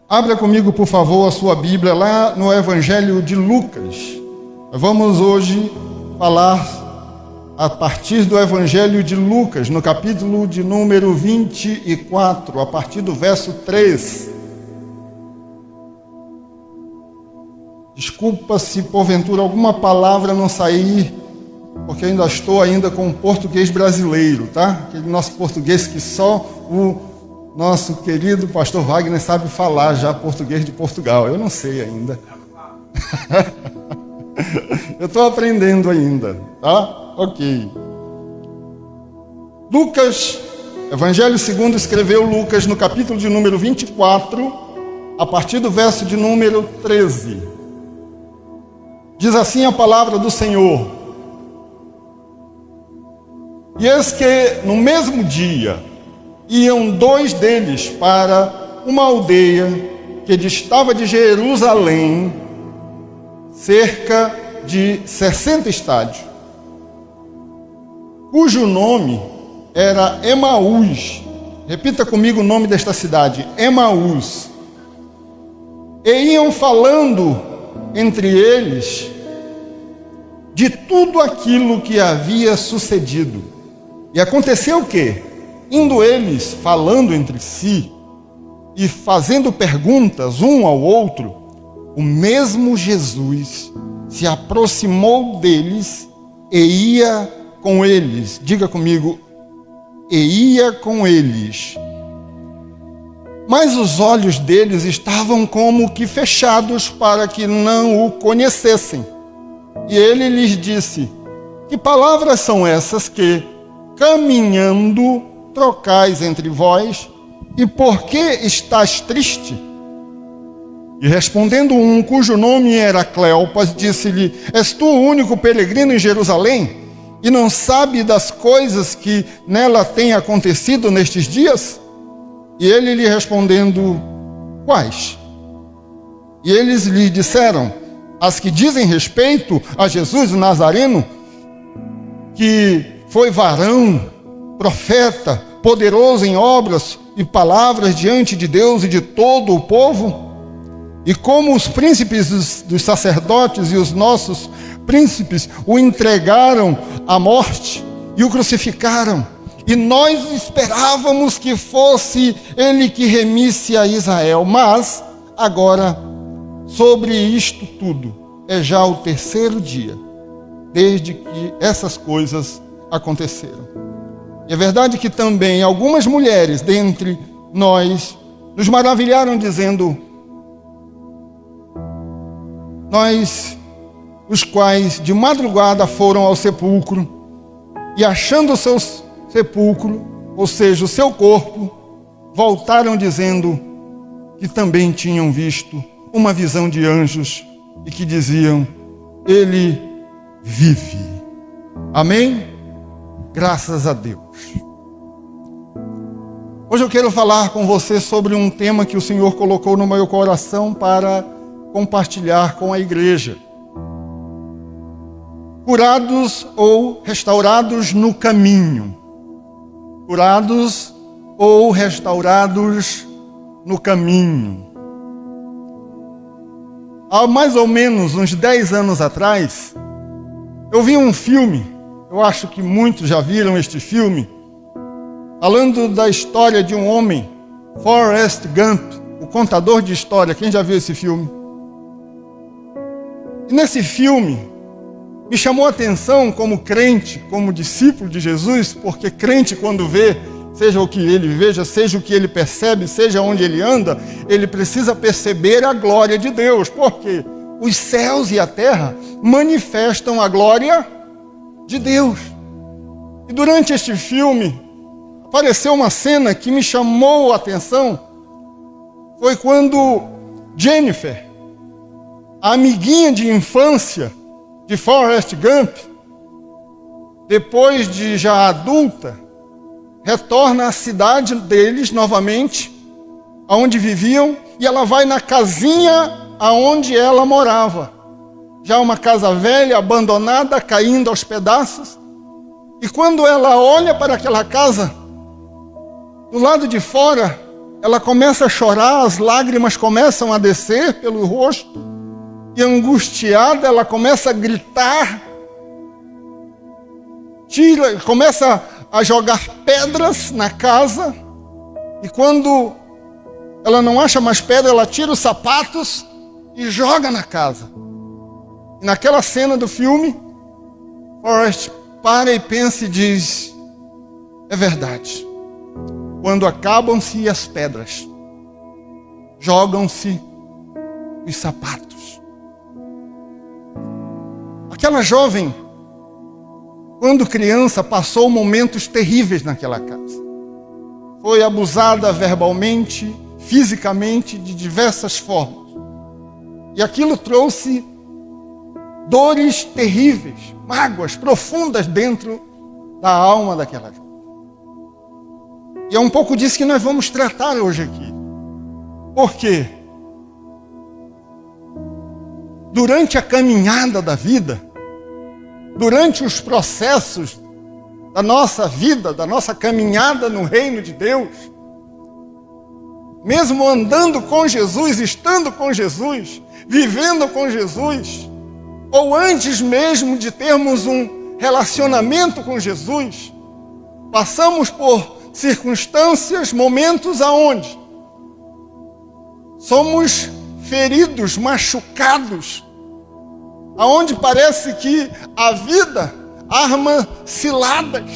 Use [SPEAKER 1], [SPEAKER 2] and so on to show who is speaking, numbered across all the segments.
[SPEAKER 1] Abra comigo, por favor, a sua Bíblia lá no Evangelho de Lucas. Vamos hoje falar a partir do Evangelho de Lucas, no capítulo de número 24, a partir do verso 3. Desculpa se porventura alguma palavra não sair, porque eu ainda estou com o português brasileiro, tá? Aquele nosso português que só o nosso querido pastor Wagner sabe falar já português de Portugal. Eu não sei ainda. Eu estou aprendendo ainda, tá? Ok. Lucas, Evangelho segundo escreveu Lucas no capítulo de número 24, a partir do verso de número 13. Diz assim a palavra do Senhor: E eis que no mesmo dia iam dois deles para uma aldeia que distava de Jerusalém cerca de 60 estádios, cujo nome era Emaús. Repita comigo o nome desta cidade: Emaús. E iam falando entre eles de tudo aquilo que havia sucedido. E aconteceu o quê? Indo eles falando entre si e fazendo perguntas um ao outro, o mesmo Jesus se aproximou deles e ia com eles. Diga comigo: e ia com eles. Mas os olhos deles estavam como que fechados para que não o conhecessem. E ele lhes disse: Que palavras são essas que, caminhando, trocais entre vós? E por que estás triste? E respondendo um, cujo nome era Cleopas, disse-lhe: És tu o único peregrino em Jerusalém? E não sabe das coisas que nela têm acontecido nestes dias? E ele lhe respondendo: Quais? E eles lhe disseram: As que dizem respeito a Jesus o Nazareno, que foi varão, profeta, poderoso em obras e palavras diante de Deus e de todo o povo, e como os príncipes dos sacerdotes e os nossos príncipes o entregaram à morte e o crucificaram, e nós esperávamos que fosse ele que remisse a Israel. Mas agora, sobre isto tudo, é já o terceiro dia desde que essas coisas aconteceram. E é verdade que também algumas mulheres dentre nós nos maravilharam, dizendo: Nós, os quais de madrugada foram ao sepulcro, e achando o seu sepulcro, ou seja, o seu corpo, voltaram dizendo que também tinham visto uma visão de anjos e que diziam: Ele vive. Amém? Graças a Deus. Hoje eu quero falar com você sobre um tema que o Senhor colocou no meu coração para compartilhar com a igreja. Curados ou restaurados no caminho. Curados ou restaurados no caminho. Há mais ou menos uns 10 anos atrás, eu vi um filme. Eu acho que muitos já viram este filme, falando da história de um homem, Forrest Gump, o contador de história. Quem já viu esse filme? E nesse filme, me chamou a atenção como crente, como discípulo de Jesus, porque crente, quando vê, seja o que ele veja, seja o que ele percebe, seja onde ele anda, ele precisa perceber a glória de Deus, porque os céus e a terra manifestam a glória de Deus. E durante este filme apareceu uma cena que me chamou a atenção. Foi quando Jennifer, a amiguinha de infância de Forrest Gump, depois de já adulta, retorna à cidade deles novamente, aonde viviam, e ela vai na casinha aonde ela morava. Já uma casa velha, abandonada, caindo aos pedaços. E quando ela olha para aquela casa, do lado de fora ela começa a chorar, as lágrimas começam a descer pelo rosto, e angustiada ela começa a gritar, começa a jogar pedras na casa, e quando ela não acha mais pedra, ela tira os sapatos e joga na casa. E naquela cena do filme, Forrest para e pensa e diz: é verdade. Quando acabam-se as pedras, jogam-se os sapatos. Aquela jovem, quando criança, passou momentos terríveis naquela casa. Foi abusada verbalmente, fisicamente, de diversas formas. E aquilo trouxe dores terríveis, mágoas profundas dentro da alma daquela jovem. E é um pouco disso que nós vamos tratar hoje aqui. Por quê? Durante a caminhada da vida, durante os processos da nossa vida, da nossa caminhada no reino de Deus, mesmo andando com Jesus, estando com Jesus, vivendo com Jesus, ou antes mesmo de termos um relacionamento com Jesus, passamos por circunstâncias, momentos aonde somos feridos, machucados, aonde parece que a vida arma ciladas.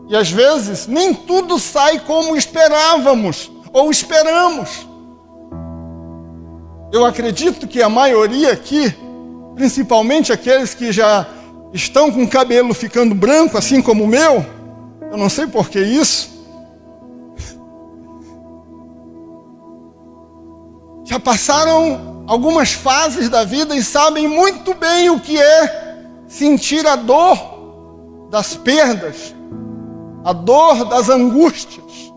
[SPEAKER 1] E às vezes nem tudo sai como esperávamos ou esperamos. Eu acredito que a maioria aqui, principalmente aqueles que já estão com o cabelo ficando branco, assim como o meu, eu não sei por que isso, já passaram algumas fases da vida e sabem muito bem o que é sentir a dor das perdas, a dor das angústias,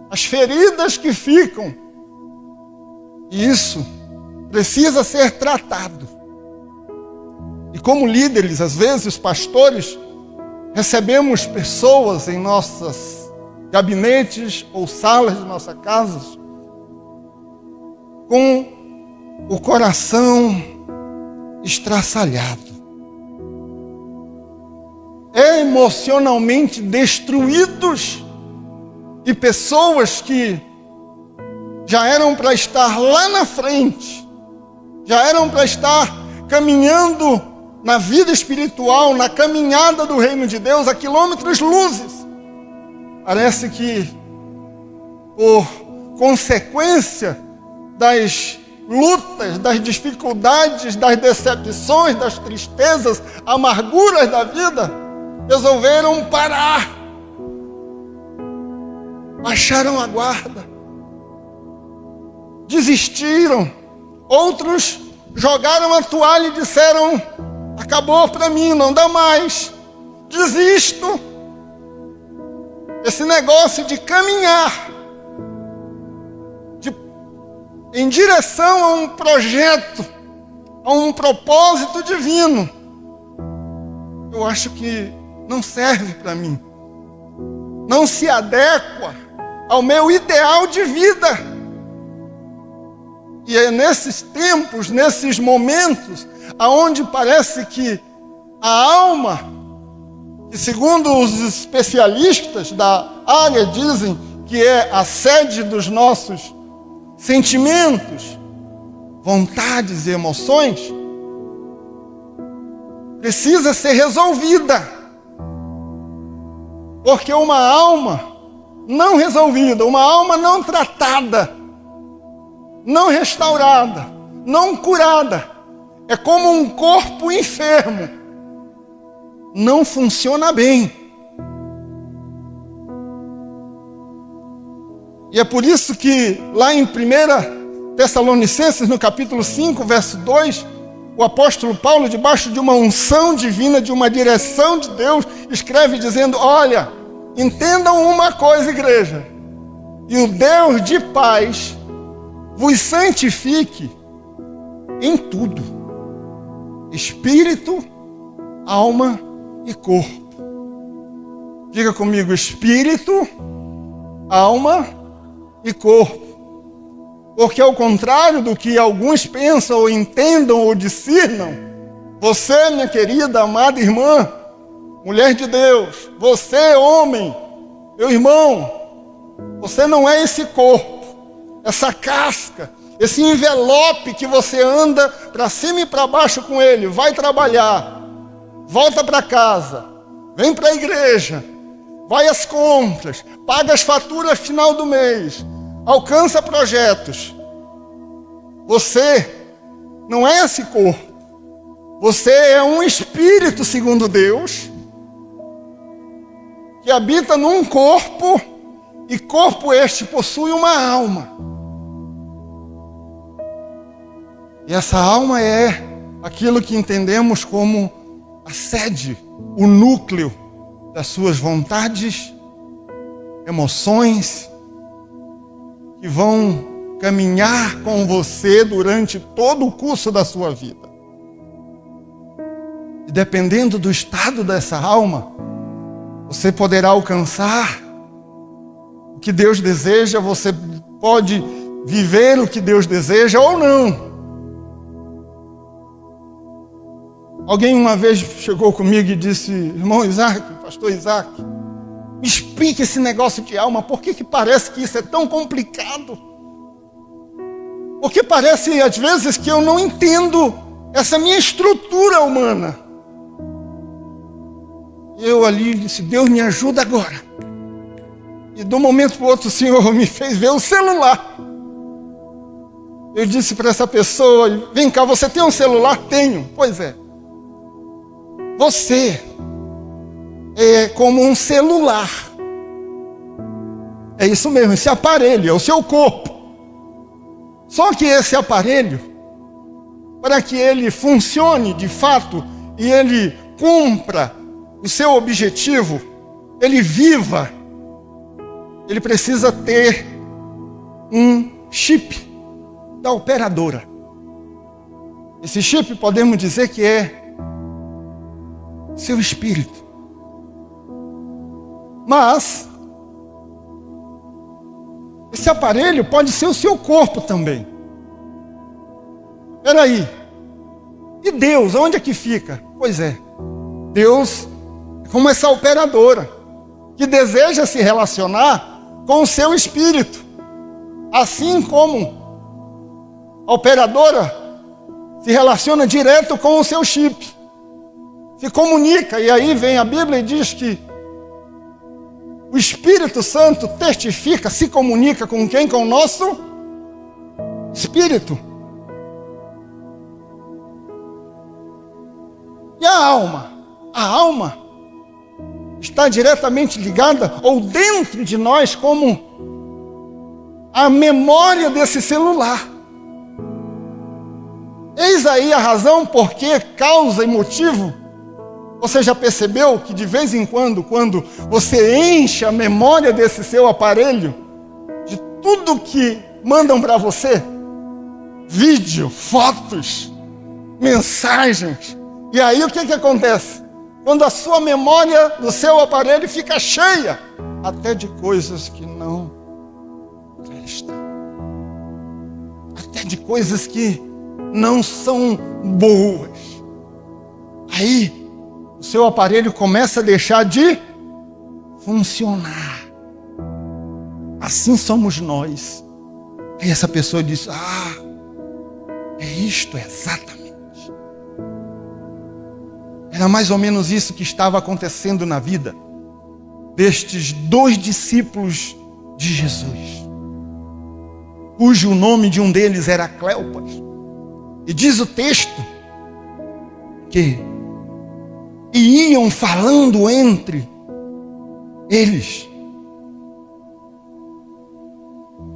[SPEAKER 1] as feridas que ficam. E isso precisa ser tratado. E como líderes, às vezes, pastores, recebemos pessoas em nossos gabinetes ou salas de nossa casa com o coração estraçalhado, emocionalmente destruídos, e pessoas que já eram para estar lá na frente, já eram para estar caminhando na vida espiritual, na caminhada do reino de Deus, a quilômetros-luzes. Parece que, por consequência das lutas, das dificuldades, das decepções, das tristezas, amarguras da vida, resolveram parar, baixaram a guarda, desistiram. Outros jogaram a toalha e disseram: acabou para mim, não dá mais, desisto. Esse negócio de caminhar em direção a um projeto, a um propósito divino, eu acho que não serve para mim, não se adequa ao meu ideal de vida. E é nesses tempos, nesses momentos, aonde parece que a alma, que segundo os especialistas da área dizem que é a sede dos nossos sentimentos, vontades e emoções, precisa ser resolvida. Porque uma alma não resolvida, uma alma não tratada, não restaurada, não curada, é como um corpo enfermo, não funciona bem. E é por isso que lá em 1 Tessalonicenses, no capítulo 5, verso 2, o apóstolo Paulo, debaixo de uma unção divina, de uma direção de Deus, escreve dizendo: olha, entendam uma coisa, igreja, e o Deus de paz vos santifique em tudo, espírito, alma e corpo. Diga comigo: espírito, alma e corpo. Porque ao contrário do que alguns pensam ou entendam ou discernam, você, minha querida, amada irmã, mulher de Deus, você, homem, meu irmão, você não é esse corpo, essa casca, esse envelope que você anda para cima e para baixo com ele, vai trabalhar, volta para casa, vem para a igreja, vai às compras, paga as faturas final do mês, alcança projetos. Você não é esse corpo. Você é um espírito, segundo Deus, que habita num corpo, e corpo este possui uma alma. E essa alma é aquilo que entendemos como a sede, o núcleo das suas vontades, emoções, que vão caminhar com você durante todo o curso da sua vida. E dependendo do estado dessa alma, você poderá alcançar o que Deus deseja, você pode viver o que Deus deseja ou não. Alguém uma vez chegou comigo e disse: irmão Isaac, pastor Isaac, me explique esse negócio de alma, por que parece que isso é tão complicado? Porque parece às vezes que eu não entendo essa minha estrutura humana. Eu ali disse: Deus me ajuda agora. E de um momento para o outro o Senhor me fez ver o celular. Eu disse para essa pessoa: vem cá, você tem um celular? Tenho. Pois é. Você é como um celular. É isso mesmo, esse aparelho é o seu corpo. Só que esse aparelho, para que ele funcione de fato e ele cumpra o seu objetivo, ele viva, ele precisa ter um chip da operadora. Esse chip podemos dizer que é seu espírito. Mas esse aparelho pode ser o seu corpo também. Espera aí. E Deus, onde é que fica? Pois é, Deus é como essa operadora que deseja se relacionar com o seu espírito. Assim como a operadora se relaciona direto com o seu chip. Se comunica, e aí vem a Bíblia e diz que o Espírito Santo testifica, se comunica com quem? Com o nosso espírito. E a alma? A alma está diretamente ligada, ou dentro de nós, como a memória desse celular. Eis aí a razão por que, causa e motivo. Você já percebeu que de vez em quando você enche a memória desse seu aparelho de tudo que mandam para você? Vídeo, fotos, mensagens. E aí o que acontece? Quando a sua memória do seu aparelho fica cheia, até de coisas que não prestam, até de coisas que não são boas, aí o seu aparelho começa a deixar de funcionar. Assim somos nós. Aí essa pessoa diz: é isto exatamente. Era mais ou menos isso que estava acontecendo na vida destes 2 discípulos de Jesus, cujo nome de um deles era Cleopas. E diz o texto que iam falando entre eles.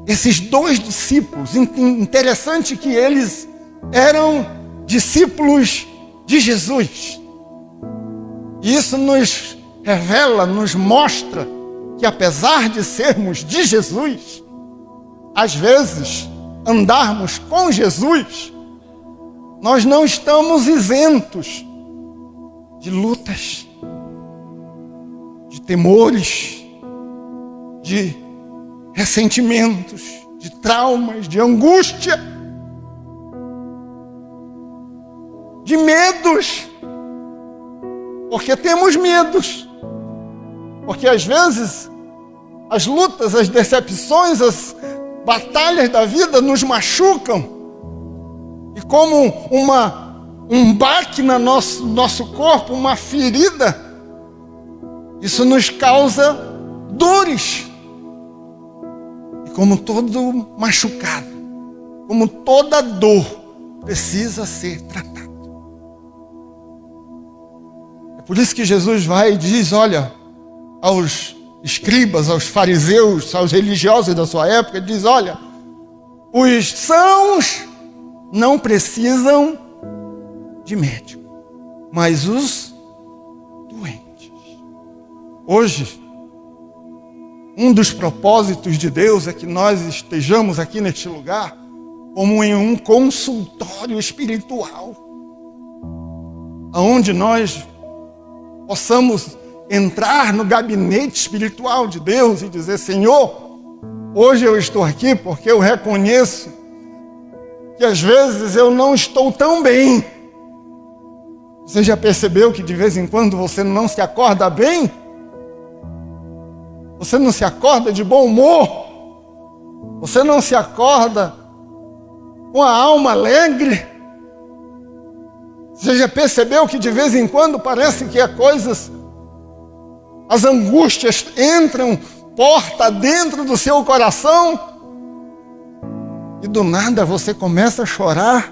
[SPEAKER 1] Esses 2 discípulos, interessante que eles eram discípulos de Jesus. E isso nos revela, nos mostra que apesar de sermos de Jesus, às vezes andarmos com Jesus, nós não estamos isentos de lutas, de temores, de ressentimentos, de traumas, de angústia, de medos, porque temos medos, porque às vezes as lutas, as decepções, as batalhas da vida nos machucam, e como um baque no nosso corpo, uma ferida, isso nos causa dores. E como todo machucado, como toda dor, precisa ser tratada. É por isso que Jesus vai e diz, olha, aos escribas, aos fariseus, aos religiosos da sua época, diz, olha, os sãos não precisam de médico, mas os doentes. Hoje, um dos propósitos de Deus é que nós estejamos aqui neste lugar como em um consultório espiritual, onde nós possamos entrar no gabinete espiritual de Deus e dizer, Senhor, hoje eu estou aqui porque eu reconheço que às vezes eu não estou tão bem. Você já percebeu que de vez em quando você não se acorda bem? Você não se acorda de bom humor? Você não se acorda com a alma alegre? Você já percebeu que de vez em quando parece que as angústias entram porta dentro do seu coração? E do nada você começa a chorar,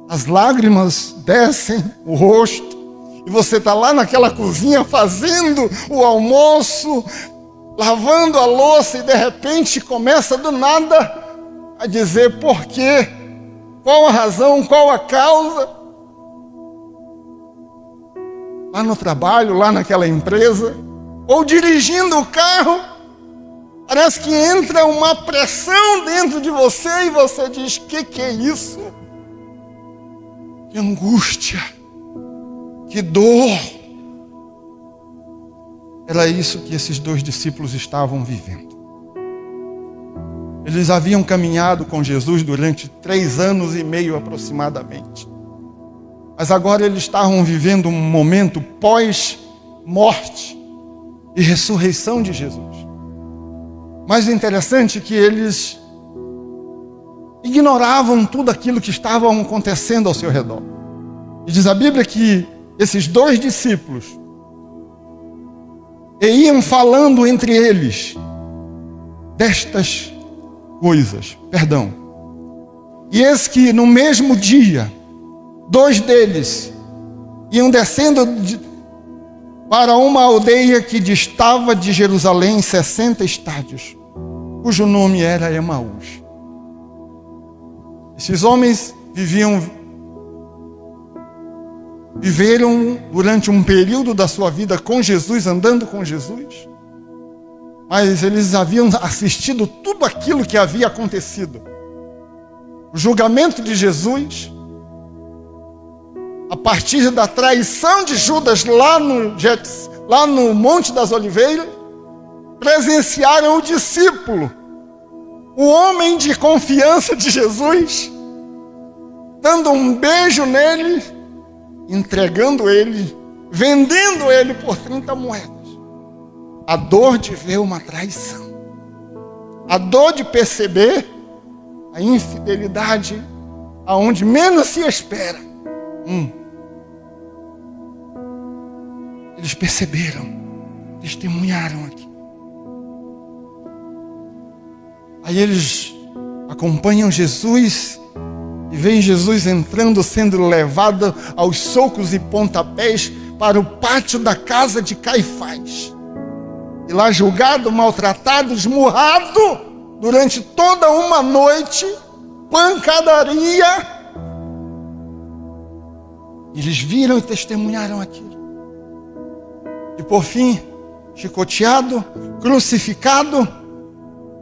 [SPEAKER 1] as lágrimas descem o rosto, e você está lá naquela cozinha fazendo o almoço, lavando a louça, e de repente começa do nada a dizer por quê, qual a razão, qual a causa. Lá no trabalho, lá naquela empresa, ou dirigindo o carro, parece que entra uma pressão dentro de você e você diz, que é isso? Que angústia, que dor. Era isso que esses dois discípulos estavam vivendo. Eles haviam caminhado com Jesus durante 3 anos e meio aproximadamente. Mas agora eles estavam vivendo um momento pós-morte e ressurreição de Jesus. Mas o interessante é que eles ignoravam tudo aquilo que estava acontecendo ao seu redor. E diz a Bíblia que esses dois discípulos iam falando entre eles destas coisas. E eis que no mesmo dia, 2 deles iam descendo para uma aldeia que distava de Jerusalém 60 estádios, cujo nome era Emaús. Esses homens viveram durante um período da sua vida com Jesus, andando com Jesus, mas eles haviam assistido tudo aquilo que havia acontecido. O julgamento de Jesus, a partir da traição de Judas lá no Monte das Oliveiras, presenciaram o discípulo, o homem de confiança de Jesus, dando um beijo nele, entregando ele, vendendo ele por 30 moedas. A dor de ver uma traição, a dor de perceber a infidelidade aonde menos se espera. Eles perceberam, testemunharam aqui. Aí eles acompanham Jesus e veem Jesus entrando, sendo levado aos socos e pontapés para o pátio da casa de Caifás. E lá julgado, maltratado, esmurrado durante toda uma noite, pancadaria. Eles viram e testemunharam aquilo. E por fim, chicoteado, crucificado,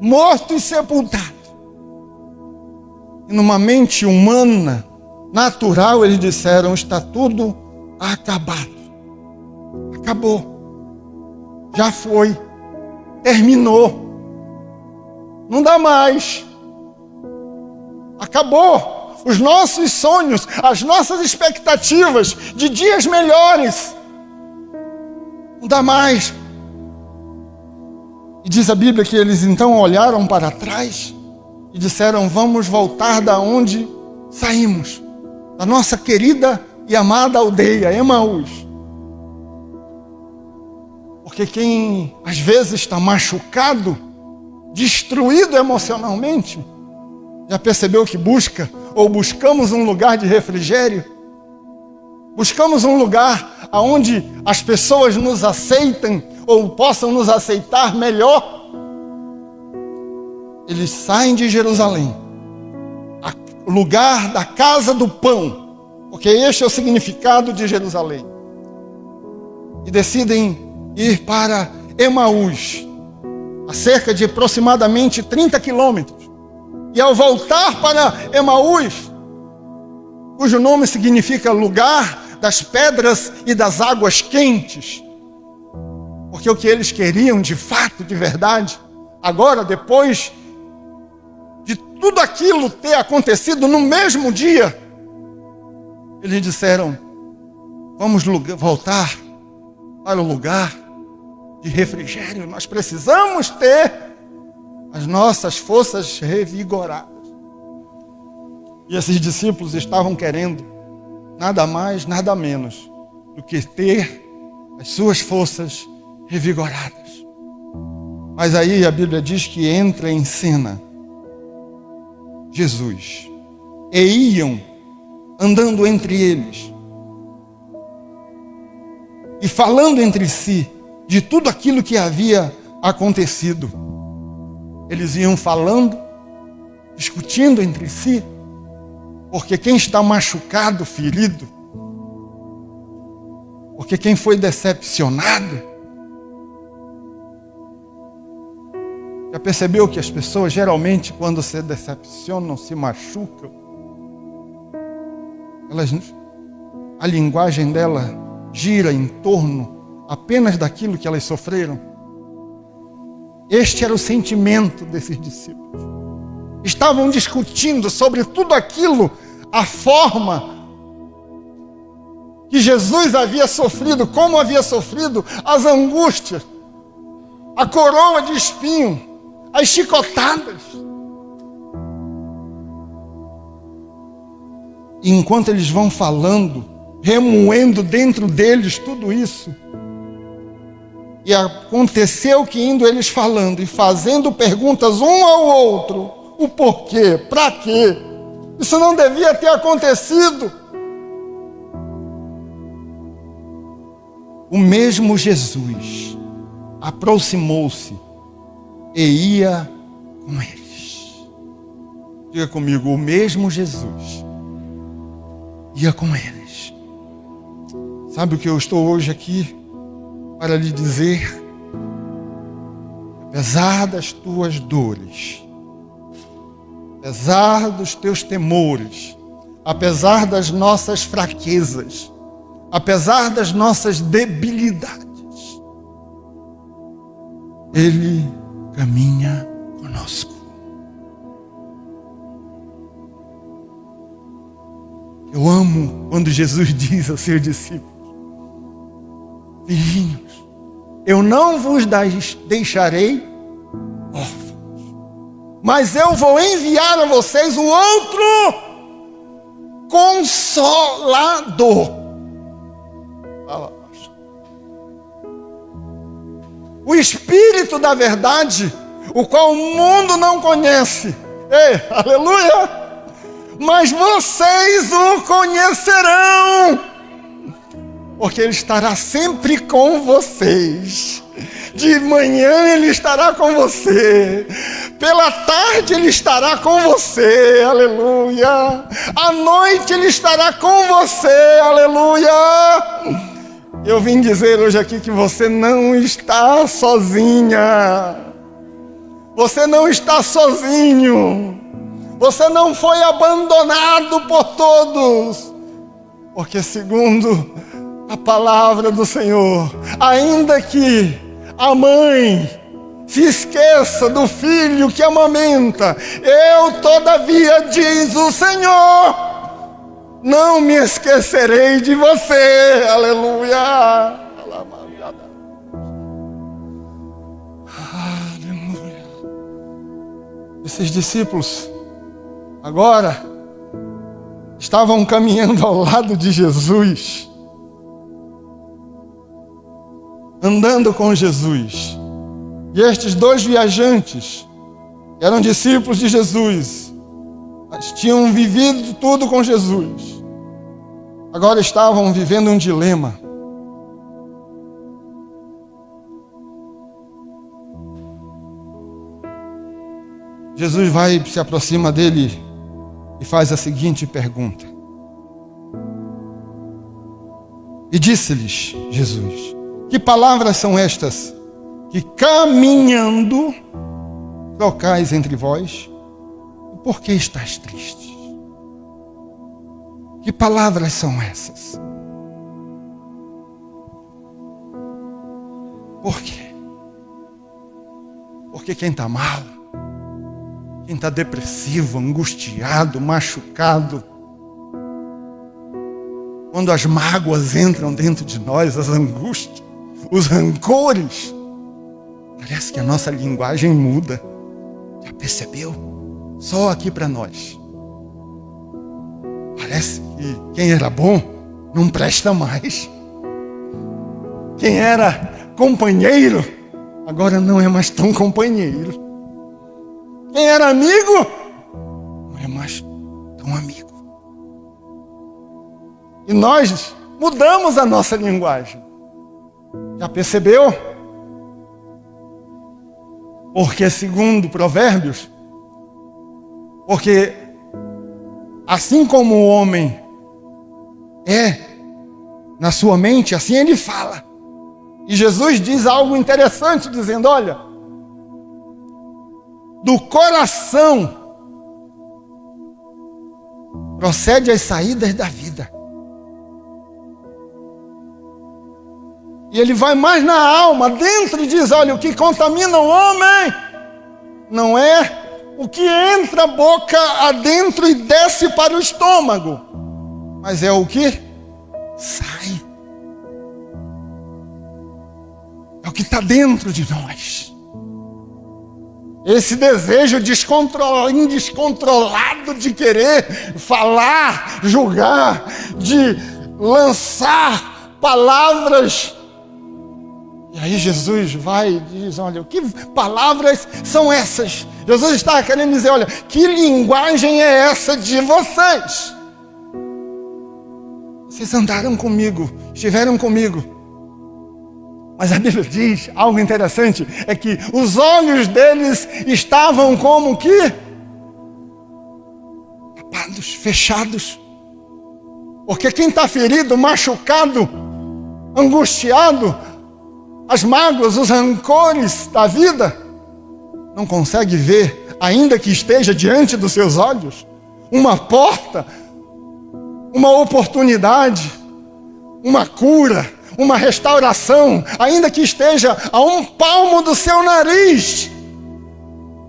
[SPEAKER 1] morto e sepultado. E numa mente humana, natural, eles disseram, está tudo acabado. Acabou. Já foi. Terminou. Não dá mais. Acabou. Os nossos sonhos, as nossas expectativas de dias melhores. Não dá mais. E diz a Bíblia que eles então olharam para trás e disseram: vamos voltar da onde saímos, da nossa querida e amada aldeia, Emaús. Porque quem às vezes está machucado, destruído emocionalmente, já percebeu que busca, ou buscamos um lugar de refrigério, buscamos um lugar onde as pessoas nos aceitem, ou possam nos aceitar melhor. Eles saem de Jerusalém, o lugar da casa do pão, porque este é o significado de Jerusalém, e decidem ir para Emaús, a cerca de aproximadamente 30 quilômetros. E ao voltar para Emaús, cujo nome significa lugar das pedras e das águas quentes, porque o que eles queriam de fato, de verdade, agora, depois de tudo aquilo ter acontecido no mesmo dia, eles disseram: vamos voltar para o lugar de refrigério. Nós precisamos ter as nossas forças revigoradas. E esses discípulos estavam querendo nada mais, nada menos do que ter as suas forças revigoradas. Mas aí a Bíblia diz que entra em cena Jesus, e iam andando entre eles e falando entre si de tudo aquilo que havia acontecido. Eles iam falando, discutindo entre si, porque quem está machucado, ferido, porque quem foi decepcionado, já percebeu que as pessoas geralmente, quando se decepcionam, se machucam, a linguagem dela gira em torno apenas daquilo que elas sofreram? Este era o sentimento desses discípulos. Estavam discutindo sobre tudo aquilo, a forma que Jesus havia sofrido, como havia sofrido, as angústias, a coroa de espinho, as chicotadas. E enquanto eles vão falando, remoendo dentro deles tudo isso, e aconteceu que, indo eles falando e fazendo perguntas um ao outro, o porquê, para quê, isso não devia ter acontecido. O mesmo Jesus aproximou-se e ia com eles. Diga comigo: o mesmo Jesus ia com eles. Sabe o que eu estou hoje aqui para lhe dizer? Apesar das tuas dores, apesar dos teus temores, apesar das nossas fraquezas, apesar das nossas debilidades, Ele caminha conosco. Eu amo quando Jesus diz aos seus discípulos: filhinhos, eu não vos deixarei órfãos, mas eu vou enviar a vocês o outro Consolador. O Espírito da verdade, o qual o mundo não conhece. Ei, aleluia! Mas vocês o conhecerão, porque Ele estará sempre com vocês. De manhã Ele estará com você, pela tarde Ele estará com você, aleluia. À noite Ele estará com você, aleluia. Eu vim dizer hoje aqui que você não está sozinha, você não está sozinho, você não foi abandonado por todos, porque segundo a palavra do Senhor, ainda que a mãe se esqueça do filho que amamenta. Eu, todavia, diz o Senhor, não me esquecerei de você. Aleluia. Aleluia. Esses discípulos agora estavam caminhando ao lado de Jesus, andando com Jesus. E estes dois viajantes, que eram discípulos de Jesus, mas tinham vivido tudo com Jesus, agora estavam vivendo um dilema. Jesus se aproxima dele e faz a seguinte pergunta. E disse-lhes Jesus: que palavras são estas que caminhando trocais entre vós? E por que estás tristes? Que palavras são essas? Por quê? Porque quem está mal, quem está depressivo, angustiado, machucado, quando as mágoas entram dentro de nós, as angústias, os rancores, parece que a nossa linguagem muda. Já percebeu? Só aqui para nós. Parece que quem era bom não presta mais. Quem era companheiro, agora não é mais tão companheiro. Quem era amigo, não é mais tão amigo. E nós mudamos a nossa linguagem. Já percebeu? Porque segundo Provérbios, porque assim como o homem é na sua mente, assim ele fala. E Jesus diz algo interessante, dizendo: olha, do coração procede as saídas da vida. E ele vai mais na alma, dentro, e diz: olha, o que contamina o homem não é o que entra a boca adentro e desce para o estômago, mas é o que sai. É o que está dentro de nós. Esse desejo indescontrolado de querer falar, julgar, de lançar palavras. E aí Jesus vai e diz: olha, que palavras são essas? Jesus está querendo dizer: olha, que linguagem é essa de vocês? Vocês andaram comigo, estiveram comigo. Mas a Bíblia diz algo interessante, é que os olhos deles estavam como que tapados, fechados. Porque quem está ferido, machucado, angustiado, as mágoas, os rancores da vida, não consegue ver, ainda que esteja diante dos seus olhos, uma porta, uma oportunidade, uma cura, uma restauração, ainda que esteja a um palmo do seu nariz.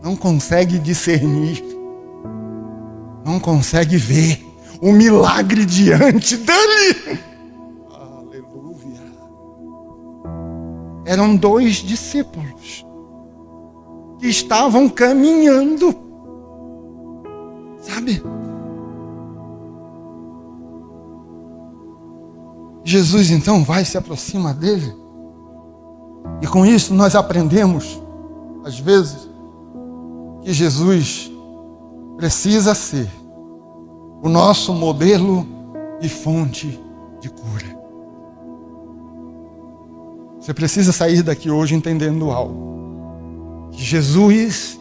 [SPEAKER 1] Não consegue discernir, não consegue ver o milagre diante dele. Eram dois discípulos que estavam caminhando, sabe? Jesus então vai, se aproxima dele, e com isso nós aprendemos, às vezes, que Jesus precisa ser o nosso modelo e fonte de cura. Você precisa sair daqui hoje entendendo algo. Que Jesus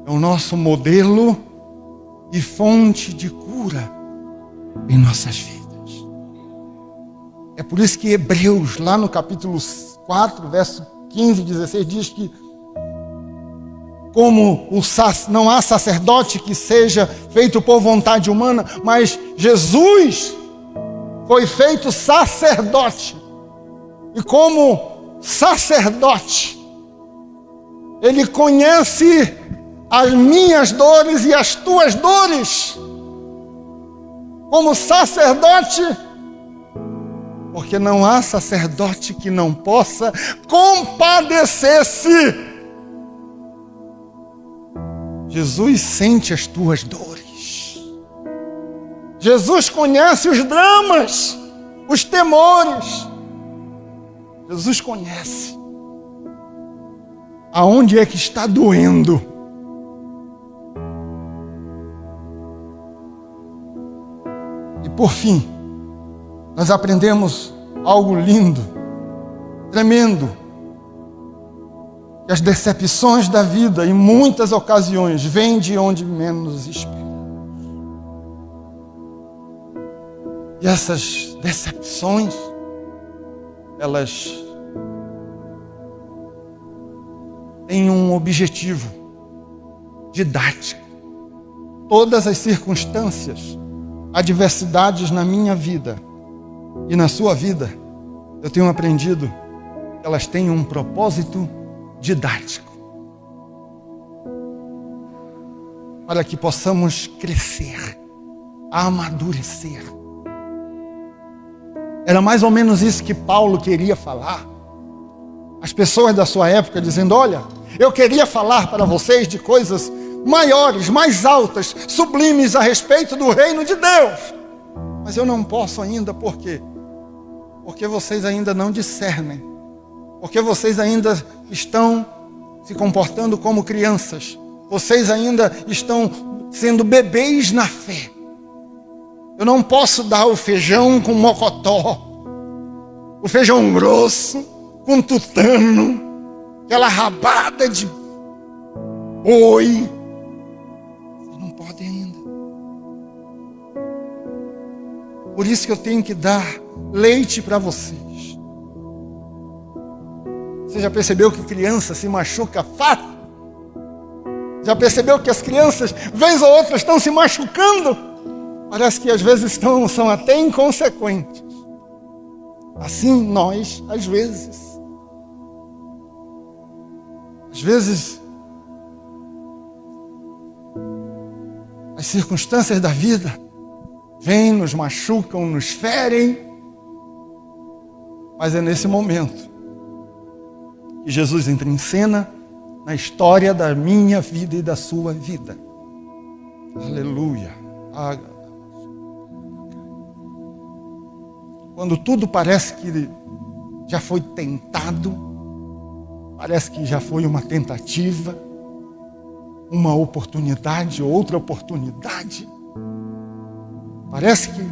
[SPEAKER 1] é o nosso modelo e fonte de cura em nossas vidas. É por isso que Hebreus, lá no capítulo 4, verso 15 e 16, diz que como não há sacerdote que seja feito por vontade humana, mas Jesus foi feito sacerdote. E como sacerdote. Ele conhece as minhas dores e as tuas dores. Como sacerdote, porque não há sacerdote que não possa compadecer-se. Jesus sente as tuas dores. Jesus conhece os dramas, os temores. Jesus conhece aonde é que está doendo. E por fim, nós aprendemos algo lindo, tremendo, que as decepções da vida, em muitas ocasiões, vêm de onde menos esperamos. E essas decepções, elas têm um objetivo didático. Todas as circunstâncias, adversidades na minha vida e na sua vida, eu tenho aprendido que elas têm um propósito didático, para que possamos crescer, amadurecer. Era mais ou menos isso que Paulo queria falar. As pessoas da sua época dizendo: olha, eu queria falar para vocês de coisas maiores, mais altas, sublimes a respeito do reino de Deus. Mas eu não posso ainda, por quê? Porque vocês ainda não discernem. Porque vocês ainda estão se comportando como crianças. Vocês ainda estão sendo bebês na fé. Eu não posso dar o feijão com mocotó, o feijão grosso com tutano, aquela rabada de oi. Vocês não podem ainda. Por isso que eu tenho que dar leite para vocês. Você já percebeu que criança se machuca fácil? Já percebeu que as crianças, vez ou outra, estão se machucando? Parece que às vezes são até inconsequentes. Assim nós, às vezes, as circunstâncias da vida vêm, nos machucam, nos ferem, mas é nesse momento que Jesus entra em cena na história da minha vida e da sua vida. Aleluia. Quando tudo parece que já foi tentado, parece que já foi uma tentativa, uma oportunidade, outra oportunidade, parece que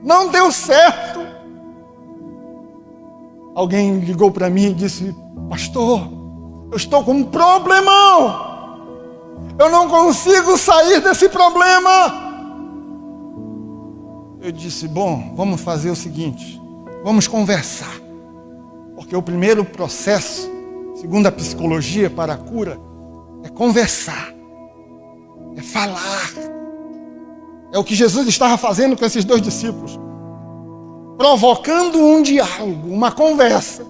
[SPEAKER 1] não deu certo. Alguém ligou para mim e disse: pastor, eu estou com um problemão, eu não consigo sair desse problema. Eu disse: bom, vamos fazer o seguinte, vamos conversar, porque o primeiro processo, segundo a psicologia para a cura, é conversar, é falar. É o que Jesus estava fazendo com esses 2 discípulos, provocando um diálogo, uma conversa,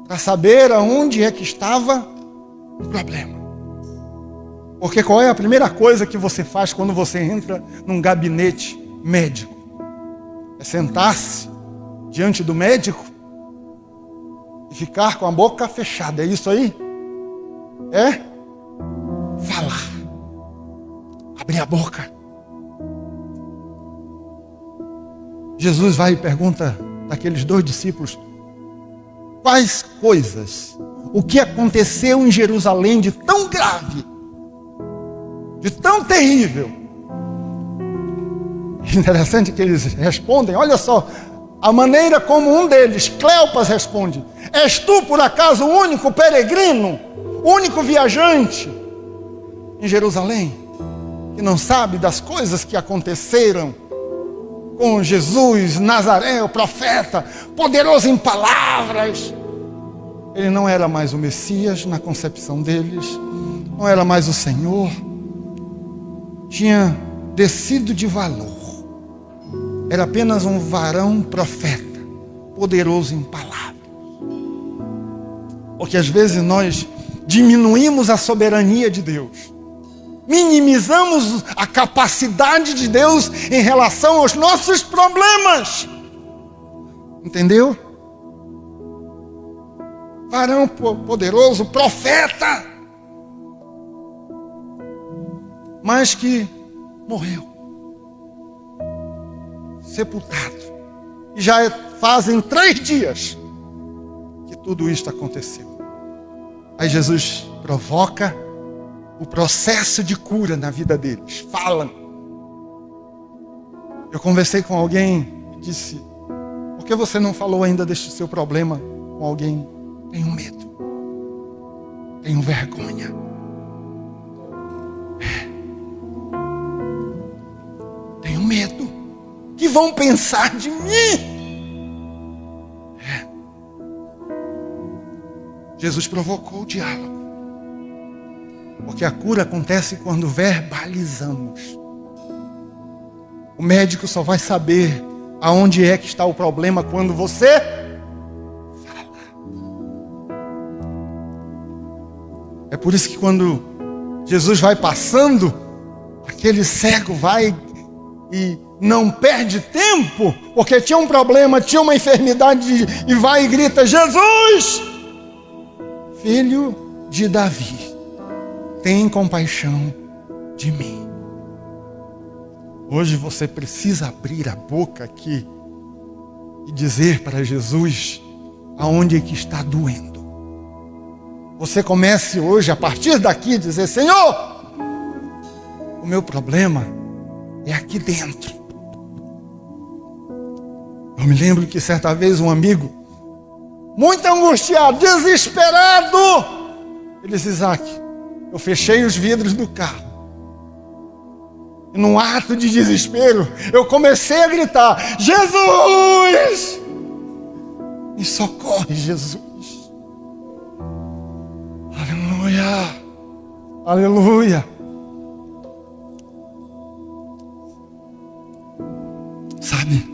[SPEAKER 1] para saber aonde é que estava o problema. Porque qual é a primeira coisa que você faz quando você entra num gabinete médico? É sentar-se diante do médico e ficar com a boca fechada. É isso aí? É falar. Abrir a boca. Jesus vai e pergunta daqueles 2 discípulos: quais coisas, o que aconteceu em Jerusalém de tão grave, de tão terrível? Interessante que eles respondem, olha só, a maneira como um deles, Cleopas, responde: és tu por acaso o único peregrino, o único viajante em Jerusalém, que não sabe das coisas que aconteceram com Jesus, Nazaré, o profeta, poderoso em palavras? Ele não era mais o Messias na concepção deles, não era mais o Senhor, tinha descido de valor. Era apenas um varão profeta, poderoso em palavras. Porque às vezes nós diminuímos a soberania de Deus. Minimizamos a capacidade de Deus em relação aos nossos problemas. Entendeu? Varão poderoso, profeta, mas que morreu, sepultado. E já fazem 3 dias que tudo isto aconteceu. Aí Jesus provoca o processo de cura na vida deles. Falam. Eu conversei com alguém e disse: por que você não falou ainda deste seu problema com alguém? Tenho medo. Tenho vergonha. Tenho medo. Que vão pensar de mim? Jesus provocou o diálogo. Porque a cura acontece quando verbalizamos. O médico só vai saber aonde é que está o problema quando você fala. É por isso que quando Jesus vai passando, aquele cego vai e não perde tempo, porque tinha um problema, tinha uma enfermidade, e vai e grita: Jesus, filho de Davi, tem compaixão de mim. Hoje você precisa abrir a boca aqui e dizer para Jesus aonde é que está doendo. Você comece hoje, a partir daqui, a dizer: Senhor, o meu problema é aqui dentro. Eu me lembro que certa vez um amigo, muito angustiado, desesperado, ele disse: Isaac, eu fechei os vidros do carro. E num ato de desespero, eu comecei a gritar: Jesus! Me socorre, Jesus! Aleluia! Aleluia! Sabe,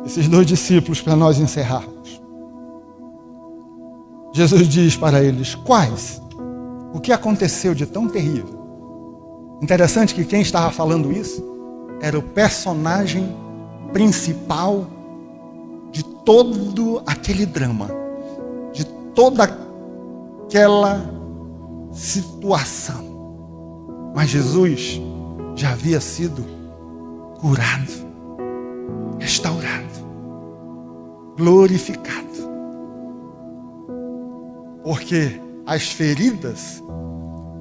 [SPEAKER 1] esses 2 discípulos, para nós encerrarmos, Jesus diz para eles: quais? O que aconteceu de tão terrível? Interessante que quem estava falando isso era o personagem principal de todo aquele drama, de toda aquela situação. Mas Jesus já havia sido curado, restaurado, glorificado. Porque as feridas,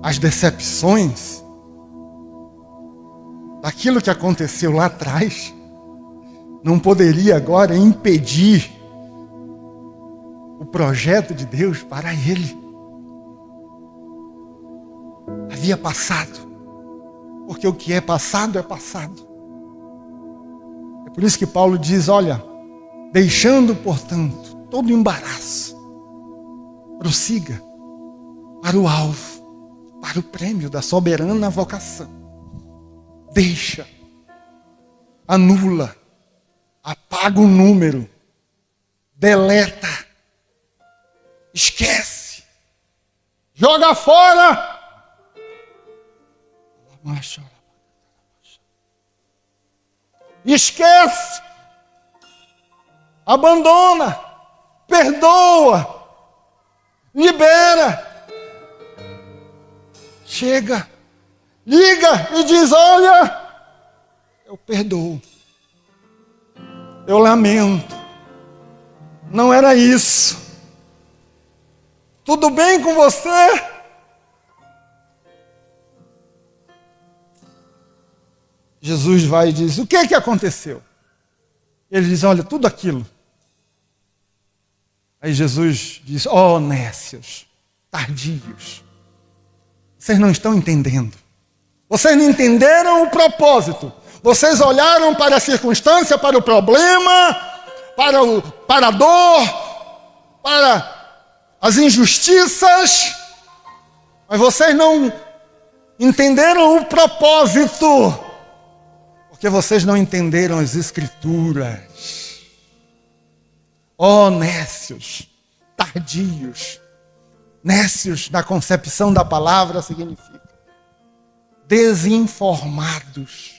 [SPEAKER 1] as decepções, daquilo que aconteceu lá atrás, não poderia agora impedir o projeto de Deus para ele. Havia passado, porque o que é passado é passado. É por isso que Paulo diz: olha, deixando, portanto, todo embaraço, prossiga para o alvo, para o prêmio da soberana vocação. Deixa, anula, apaga o número, deleta, esquece, joga fora. Esquece, abandona, perdoa, libera. Chega, liga e diz: olha, eu perdoo, eu lamento, não era isso, tudo bem com você? Jesus vai e diz: o que aconteceu? Ele diz: olha, tudo aquilo. Aí Jesus diz: ó, nécios, tardios, vocês não estão entendendo. Vocês não entenderam o propósito. Vocês olharam para a circunstância, para o problema, para a dor, para as injustiças, mas vocês não entenderam o propósito, porque vocês não entenderam as Escrituras. Ó, nécios, tardios. Nécios, na concepção da palavra, significa desinformados.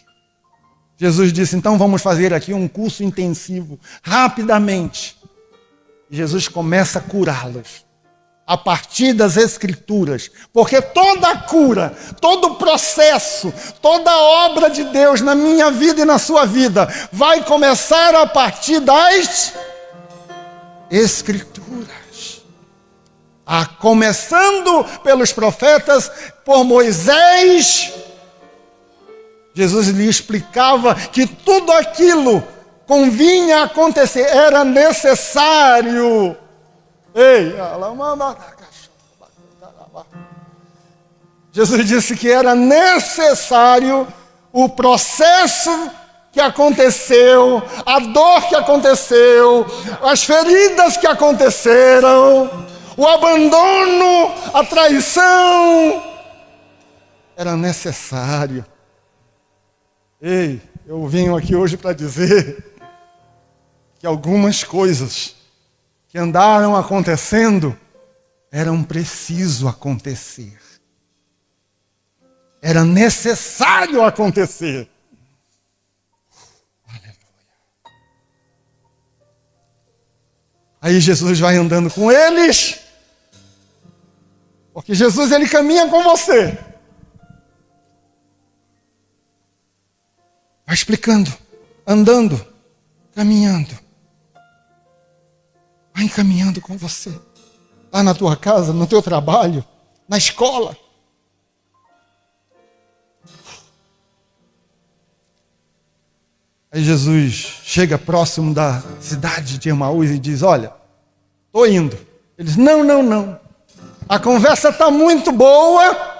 [SPEAKER 1] Jesus disse, então vamos fazer aqui um curso intensivo, rapidamente. Jesus começa a curá-los, a partir das Escrituras, porque toda a cura, todo o processo, toda a obra de Deus na minha vida e na sua vida, vai começar a partir das Escrituras. Começando pelos profetas, por Moisés, Jesus lhe explicava que tudo aquilo convinha acontecer, era necessário. Jesus disse que era necessário o processo que aconteceu, a dor que aconteceu, as feridas que aconteceram, o abandono, a traição, era necessário. Eu vim aqui hoje para dizer que algumas coisas que andaram acontecendo eram preciso acontecer. Era necessário acontecer. Aleluia. Aí Jesus vai andando com eles, porque Jesus, ele caminha com você. Vai explicando, andando, caminhando. Vai caminhando com você. Lá na tua casa, no teu trabalho, na escola. Aí Jesus chega próximo da cidade de Emaús e diz, olha, estou indo. Eles, não. A conversa está muito boa.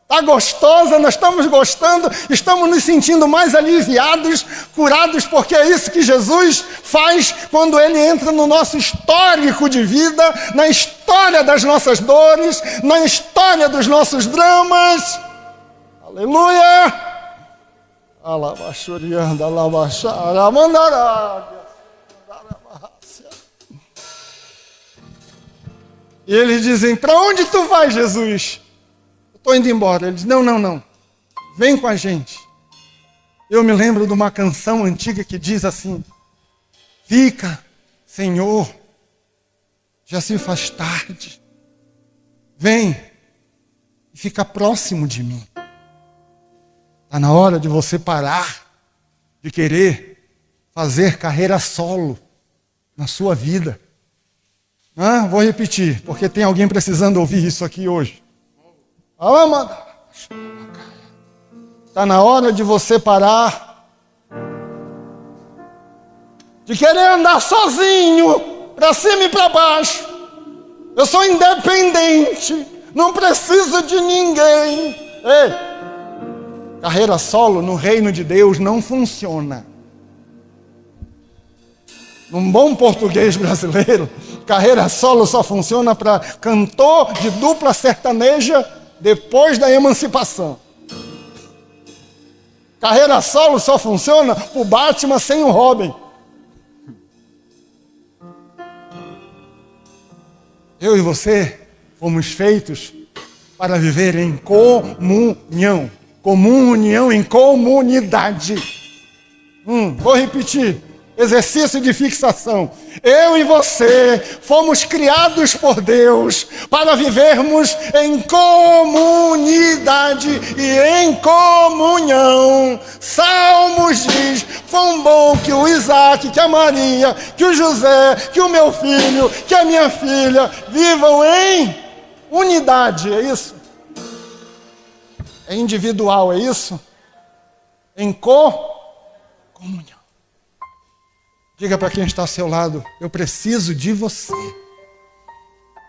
[SPEAKER 1] Está gostosa, nós estamos gostando, estamos nos sentindo mais aliviados, curados, porque é isso que Jesus faz quando Ele entra no nosso histórico de vida, na história das nossas dores, na história dos nossos dramas. Aleluia! E eles dizem, para onde tu vais, Jesus? Estou indo embora. Ele diz, não, vem com a gente. Eu me lembro de uma canção antiga que diz assim, fica, Senhor, já se faz tarde, vem e fica próximo de mim. Está na hora de você parar de querer fazer carreira solo na sua vida. Vou repetir, porque tem alguém precisando ouvir isso aqui hoje. Está na hora de você parar de querer andar sozinho, para cima e para baixo. Eu sou independente, não preciso de ninguém. Carreira solo no reino de Deus não funciona. Num bom português brasileiro, carreira solo só funciona para cantor de dupla sertaneja depois da emancipação. Carreira solo só funciona para o Batman sem o Robin. Eu e você fomos feitos para viver em comunhão. Comum união em comunidade. Vou repetir. Exercício de fixação. Eu e você fomos criados por Deus para vivermos em comunidade e em comunhão. Salmos diz, quão bom que o Isaac, que a Maria, que o José, que o meu filho, que a minha filha vivam em unidade, é isso? É individual, é isso? Em comunhão. Diga para quem está ao seu lado, eu preciso de você.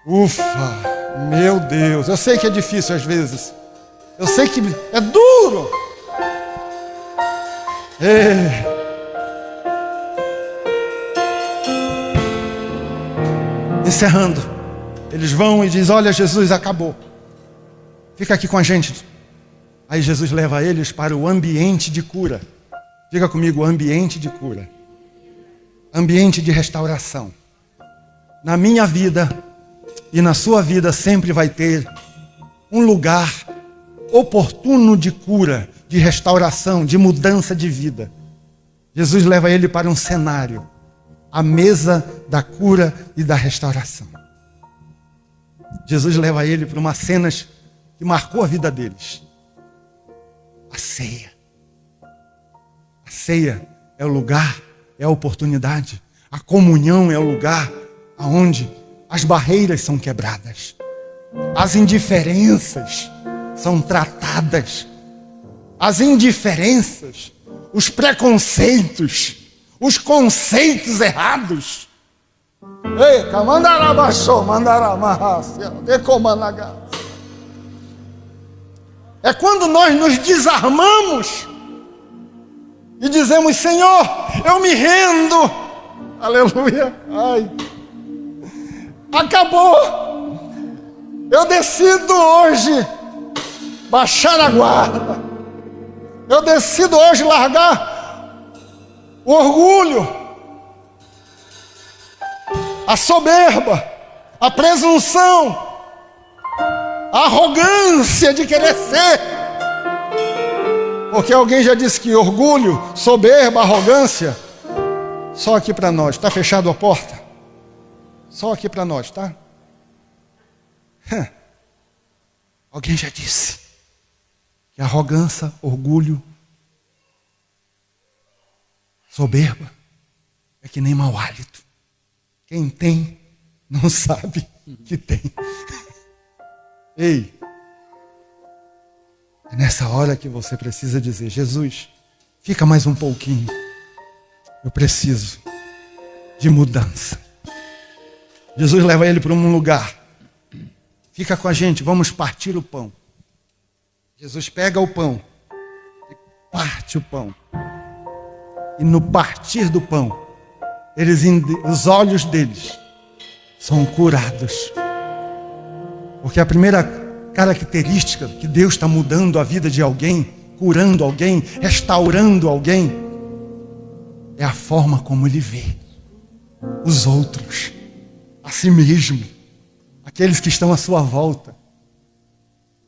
[SPEAKER 1] Ufa, meu Deus, eu sei que é difícil às vezes. Eu sei que é duro. Encerrando, eles vão e dizem, olha Jesus, acabou. Fica aqui com a gente. Aí Jesus leva eles para o ambiente de cura. Diga comigo, ambiente de cura. Ambiente de restauração. na minha vida e na sua vida sempre vai ter um lugar oportuno de cura, de restauração, de mudança de vida. Jesus leva ele para um cenário, a mesa da cura e da restauração. Jesus leva ele para uma cena que marcou a vida deles. A ceia. A ceia é o lugar, é a oportunidade. A comunhão é o lugar onde as barreiras são quebradas. As indiferenças são tratadas. As indiferenças, os preconceitos, os conceitos errados. Ei, camandarabaxô, mandaramarrácia, decomanaga. É quando nós nos desarmamos e dizemos: Senhor, eu me rendo. Aleluia. Ai. Acabou. Eu decido hoje baixar a guarda. Eu decido hoje largar o orgulho, a soberba, a presunção, a arrogância de querer ser. Porque alguém já disse que orgulho, soberba, arrogância, só aqui para nós. Está fechado a porta? Só aqui para nós, tá? Alguém já disse que arrogância, orgulho, soberba é que nem mau hálito. Quem tem, não sabe que tem. Ei, é nessa hora que você precisa dizer: Jesus, fica mais um pouquinho. Eu preciso de mudança. Jesus leva ele para um lugar. Fica com a gente, vamos partir o pão. Jesus pega o pão e parte o pão. E no partir do pão, os olhos deles são curados. Porque a primeira característica que Deus está mudando a vida de alguém, curando alguém, restaurando alguém, é a forma como ele vê os outros, a si mesmo, aqueles que estão à sua volta.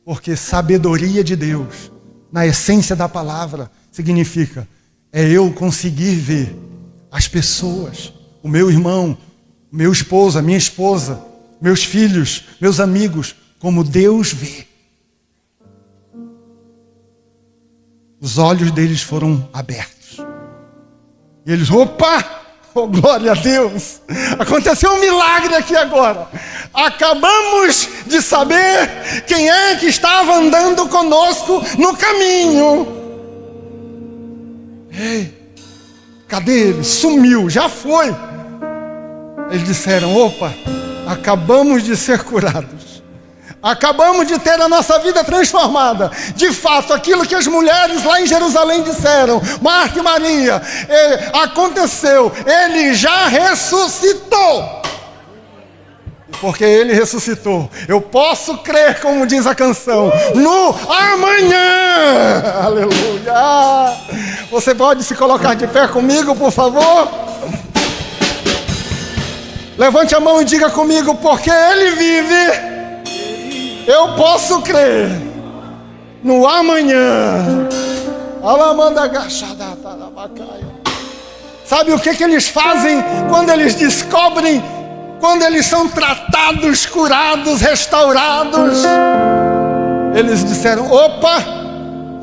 [SPEAKER 1] Porque sabedoria de Deus, na essência da palavra, significa eu conseguir ver as pessoas, o meu irmão, o meu esposo, a minha esposa, meus filhos, meus amigos, como Deus vê. Os olhos deles foram abertos. E eles, opa! Oh, glória a Deus! Aconteceu um milagre aqui agora. Acabamos de saber quem é que estava andando conosco no caminho. Ei, cadê ele? Sumiu, já foi. Eles disseram: opa, acabamos de ser curados. Acabamos de ter a nossa vida transformada. De fato, aquilo que as mulheres lá em Jerusalém disseram, Marta e Maria, aconteceu. Ele já ressuscitou. Porque ele ressuscitou, eu posso crer, como diz a canção, no amanhã. Aleluia. Você pode se colocar de pé comigo, por favor? Levante a mão e diga comigo: porque ele vive, eu posso crer no amanhã. Sabe o que eles fazem quando eles descobrem, quando eles são tratados, curados, restaurados? Eles disseram: opa,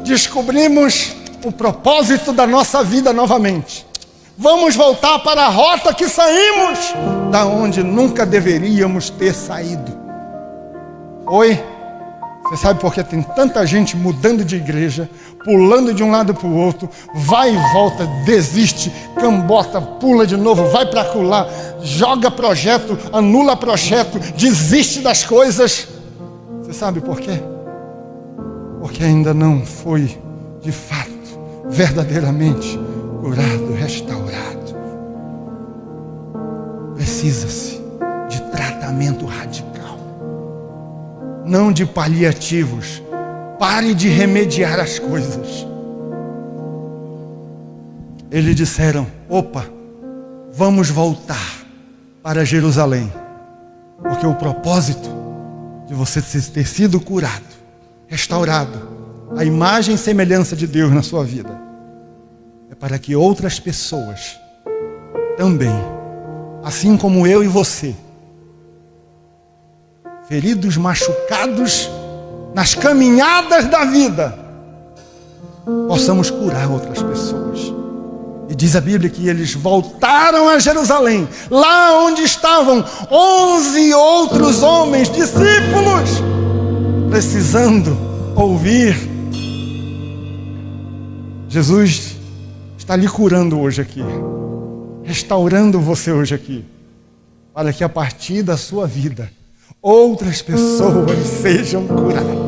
[SPEAKER 1] descobrimos o propósito da nossa vida novamente. Vamos voltar para a rota que saímos, da onde nunca deveríamos ter saído. Oi? Você sabe por que tem tanta gente mudando de igreja, pulando de um lado para o outro, vai e volta, desiste, cambota, pula de novo, vai para acolá, joga projeto, anula projeto, desiste das coisas. Você sabe por quê? Porque ainda não foi, de fato, verdadeiramente curado, restaurado. Precisa-se de tratamento radical. Não de paliativos. Pare de remediar as coisas. Eles disseram: opa, vamos voltar para Jerusalém, porque o propósito de você ter sido curado, restaurado, a imagem e semelhança de Deus na sua vida, é para que outras pessoas também, assim como eu e você, feridos, machucados nas caminhadas da vida, possamos curar outras pessoas. E diz a Bíblia que eles voltaram a Jerusalém, lá onde estavam 11 outros homens, discípulos, precisando ouvir. Jesus está lhe curando hoje aqui, restaurando você hoje aqui, para que a partir da sua vida, outras pessoas sejam curadas.